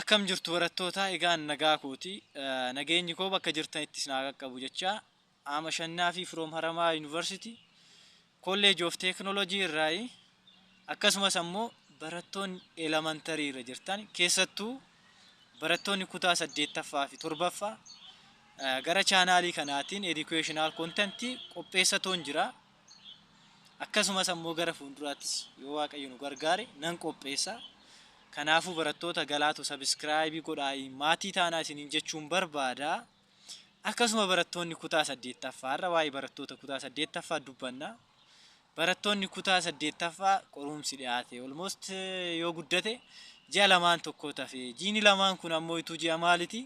Akkam jirtu barattoota egaan nagaa kooti nageenyi koo bakka jirtanitti isin haa qaqqabu jecha Aama Shannaa fi From Haramaa University College of Technology irraa akkasumas ammoo barattoonni elementarii irra jirtan keessattuu barattoonni kutaa 8ffaa fi 7ffaa gara chaanaalii kanaatiin educational content qopheessatoon jira. Akkasumas ammoo gara fuulduraattis yoo Waaqayyo nu gargaare nan qopheessa. Kanaafuu barattoota galaatu subscribe godhaa maatii taanaa isiniin jechuun barbaada. Akkasuma barattoonni kutaa 8ffaa irra waa'ee barattoota kutaa 8ffaa dubbanna. Barattoonni kutaa 8ffaa qorumsi dhiyaate almost yoo guddate ji'a lamaan tokko tafe jiini lamaan kun ammoo itu ji'a maaliti?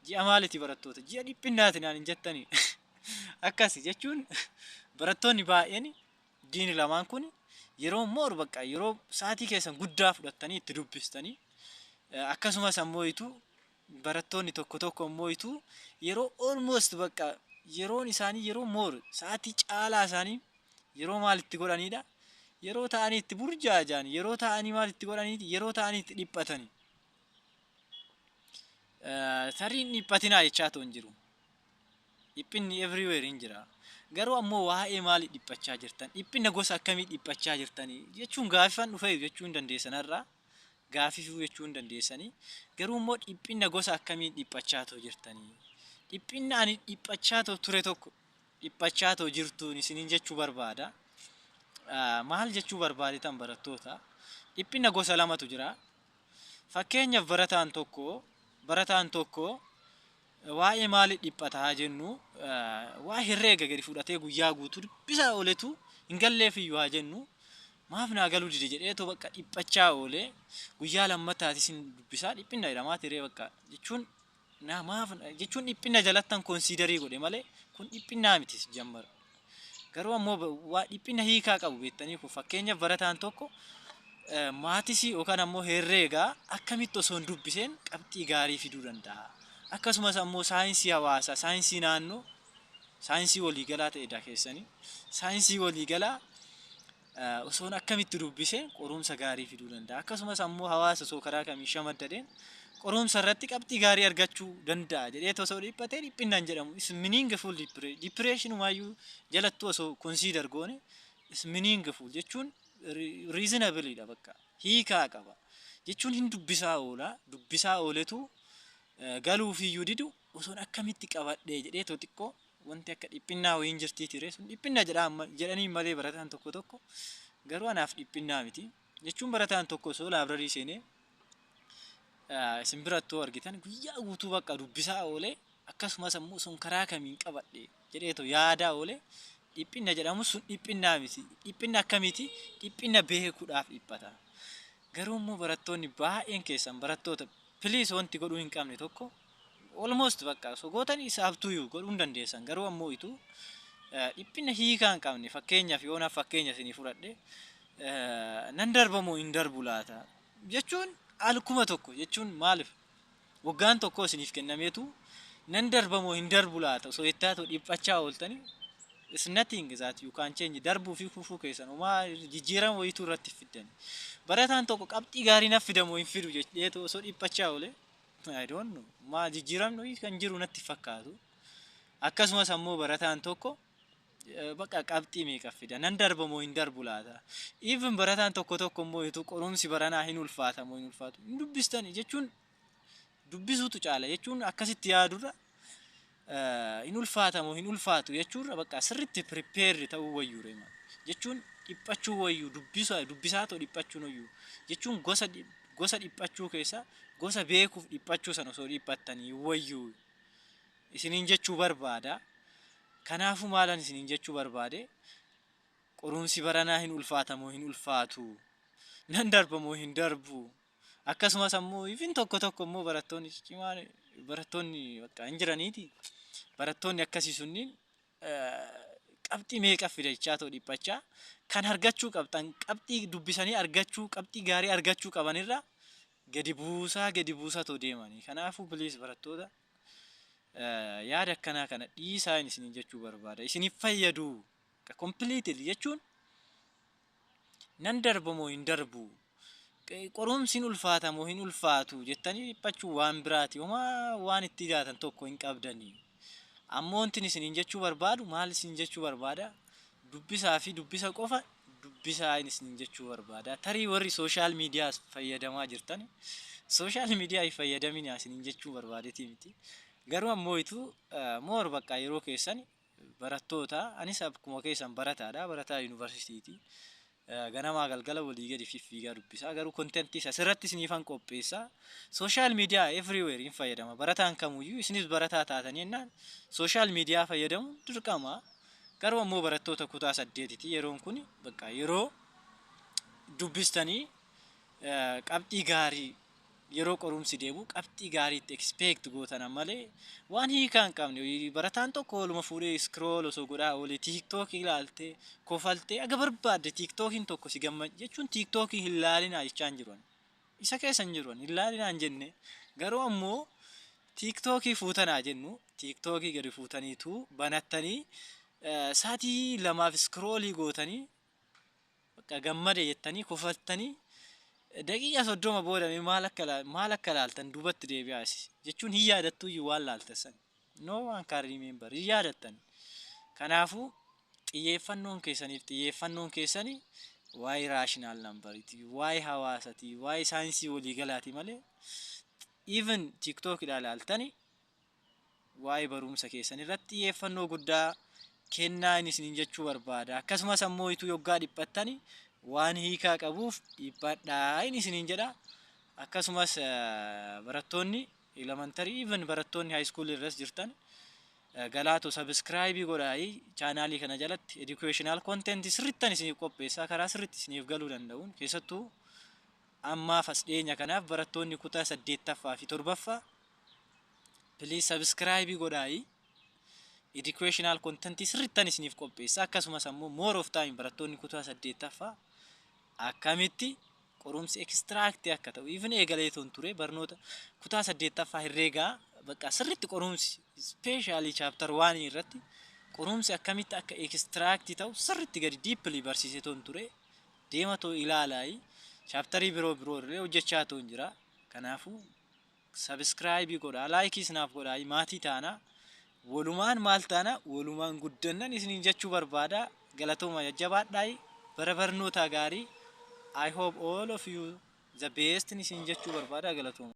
Ji'a maaliti barattoota? Ji'a dhiphinnaati naan hin jettanii. Akkasi jechuun barattoonni baay'een jiini lamaan kun yeroo moor bakka yeroo saatii keessan guddaa fudhattanii itti dubbistanii akkasumas ammoo itu barattoonni tokko tokko ammoo itu yeroo almost bakka yeroon isaanii yeroo moor saatii caalaa isaanii yeroo maal itti godhanidha yeroo ta'anii itti burjaajaan yeroo ta'anii maal itti godhanidha yeroo ta'anii itti dhiphatanii tariin dhiphatinaa jechaa toon jiru dhiphinni everywhere hin jira. Garuu ammoo waa'ee maali dhiphachaa jirtan? Dhiphina gosa akkamii dhiphachaa jirtanii? Jechuun gaafifan dhufee jechuun dandeessanarraa gaafifuu jechuun dandeessanii. Garuu immoo dhiphina gosa akkamii dhiphachaa jirtanii? Dhiphina ani dhiphachaa ture tokko dhiphachaa jirtuun isiniin jechuu barbaada. Maal jechuu barbaadetan barattoota? Dhiphina gosa lamatu jira. Fakkeenyaaf barataan tokko waa'ee maali dhiphataa jennu waa herreega gadi fudhatee guyyaa guutuu dubbisaa ooletu hin galleefiyyuu haa jennu maaf naa galuu dide jedheetoo bakka dhiphachaa oolee guyyaa lammataatis hin dubbisaa dhiphina jedhamaa tiree bakka jechuun maaf jechuun dhiphina jalattan konsiidarii godhe malee kun dhiphinaa miti jammara. Garuu ammoo waa dhiphina hiikaa qabu beektanii kun fakkeenyaaf barataan tokko maatisii yookaan ammoo herreegaa akkamitti osoo hin dubbiseen qabxii gaarii fiduu danda'a. Akkasumas ammoo saayinsii hawaasaa, saayinsii naannoo, saayinsii waliigalaa ta'edha keessanii. Saayinsii waliigalaa osoon akkamitti dubbisee qorumsa gaarii fiduu danda'a. Akkasumas ammoo hawaasa osoo karaa kamii shamaddadeen qorumsa irratti qabxii gaarii argachuu danda'a jedhee osoo dhiphatee dhiphinaan jedhamu. Is meaningful depression waayyuu jalattu osoo consider goone is meaningful jechuun reasonable dha bakka hiikaa qaba. Jechuun hin dubbisaa ooletu galuufiyyuu didu osoon akkamitti qabadhee jedhee xiqqoo wanti akka dhiphinnaa wayiin jirtii ture sun dhiphinna jedhanii malee barataan tokko garuu anaaf dhiphinnaa miti jechuun barataan tokko osoo laabrarii seenee isin birattoo argitan guyyaa guutuu bakka dubbisaa oolee akkasumas ammoo osoon karaa kamiin qabadhee jedheetoo yaadaa oolee dhiphinna jedhamu sun dhiphinnaa miti dhiphinna akkamiiti dhiphinna beekuudhaaf dhiphata. Garuu immoo barattoonni baay'een keessan barattoota please wanti godhuu hin qabne tokko almost bakka sogootanii isaaftuyyuu godhuu hin dandeessan garuu ammoo itu dhiphina hiikaa hin qabne fakkeenyaaf yoonaaf fakkeenya isinii fudhadhe nan darbamoo hin darbu laata jechuun alkuma tokko jechuun maaliif waggaan tokko isiniif kennameetu nan darbamoo hin darbu laata osoo ittaatoo dhiphachaa ooltanii is nothing that you can change darbuu fi kufuu keessan homaa jijjiirama wayituu irratti fiddani. Barataan tokko qabxii gaarii naaf fidamoo hin fidu jedheetoo osoo dhiphachaa oole I don't know maa jijjiiramni kan jiru natti fakkaatu. Akkasumas ammoo barataan tokko bakka qabxii meeqa fida nan darbamoo hin darbu laata. Even barataan tokko immoo itu qorumsi baranaa hin ulfaatamoo hin ulfaatu hin dubbistani jechuun dubbisuutu caala jechuun akkasitti yaadurra hin ulfaatamoo hin ulfaatu jechuun bakka sirriitti prepare ta'uu wayyuu reema jechuun dhiphachuu wayyuu dubbisaa ta'u dhiphachuun wayyuu jechuun gosa dhiphachuu keessa gosa beekuuf dhiphachuu sana osoo dhiphattanii wayyuu isiniin jechuu barbaada. Kanaafuu maalan isiniin jechuu barbaade qorumsi baranaa hin ulfaatamoo hin ulfaatu nan darbamoo hin darbu akkasumas ammoo ifin tokko immoo barattoonni cimaan barattoonni bakka hin jiraniiti. Barattoonni akkasii sunniin qabxii meeqa fida jechaa ta'u dhiphachaa kan argachuu qabxan qabxii dubbisanii argachuu qabxii gaarii argachuu qabanirra gadi buusaa ta'u deemanii. Kanaafuu please barattoota yaada akkanaa kana dhiisaa isiniin jechuu barbaada. Isiniif fayyadu completely jechuun nan darbamoo hin darbu qorumsiin ulfaata moo hin ulfaatu jettanii dhiphachuu waan biraati. Homaa waan itti dhiyaatan tokko hin qabdanii. Ammoo wanti isiniin jechuu barbaadu maal isin jechuu barbaada? Dubbisaa fi dubbisa qofa dubbisaa isiniin jechuu barbaada. Tarii warri sooshaal miidiyaa fayyadamaa jirtan sooshaal miidiyaa fayyadaminaa isiniin jechuu barbaadetii miti. Garuu ammoo moor bakka yeroo keessan barattoota anis akkuma keessan barataadha. Barataa yuunivarsiitiiti. Ganamaa galgala walii gadi fiffiigaa dubbisaa garuu kontentii asirratti isiniifan qopheessaa. Sooshaal miidiyaa everywhere hin fayyadama. Barataan kamuyyuu isinis barataa taatanii jennaan sooshaal miidiyaa fayyadamu dirqama. Garuu ammoo barattoota kutaa 8ti yeroon kun bakka yeroo dubbistanii qabxii gaarii yeroo qorumsi deemu qabxii gaariitti expect gootan malee waan hiikaa hin qabne. Barataan tokko waluma fuudhee scroll osoo godhaa oolee TikTok ilaaltee kofaltee aga barbaadde TikTokiin tokko si gammad jechuun TikTokii hin ilaalinaa jechaan jiran. Isa keessa hin jiran hin ilaalinaa hin jenne. Garuu ammoo TikTokii fuutanaa jennu TikTokii gadi fuutaniitu banattanii sa'aatii 2 scrollii gootanii bakka gammade jettanii kofaltanii daqiiqaa 30 boodame maal akka laaltan duubatti deebi'aas jechuun hin yaadattuyyuu waan laaltasan. No one can remember hin yaadattan. Kanaafuu xiyyeeffannoon keessanii waa'ee raashinaal nambariiti, waa'ee hawaasaati, waa'ee saayinsii waliigalaati malee even TikTok ilaaltani waa'ee barumsa keessan irratti xiyyeeffannoo guddaa kennaa isiniin jechuu barbaada. Akkasumas ammoo yoggaa dhiphattani waan hiikaa qabuuf dhiphadhaa isiniin jedha. Akkasumas barattoonni elementary even barattoonni high school irras jirtan galaato subscribe godhaa chaanaalii kana jalatti educational content sirrittan isiniif qopheessaa karaa sirritti isiniif galuu danda'uun keessattuu ammaaf as dhiyeenya kanaaf barattoonni kutaa 8ffaa fi 7ffaa please subscribe godhaa educational content sirrittan isiniif qopheessaa. Akkasumas ammoo more of time barattoonni kutaa 8ffaa akkamitti qorumsi extract akka ta'u even eegaleetoon ture barnoota kutaa 8ffaa herreegaa bakka sirritti qorumsi especially chapter 1 irratti qorumsi akkamitti akka extract ta'u sirritti gadi deeply barsiisetoon ture deematoo ilaalaa chapterii biroo irraa hojjechaa toon jira. Kanaafuu subscribe godhaa like snaaf godhaa maatii taana walumaan maal taana walumaan guddannan isiniin jechuu barbaada. Galatooma jajjabaadhaa bara barnoota gaarii. I hope all of you the best in isin jechuu barbaada. Galatooma.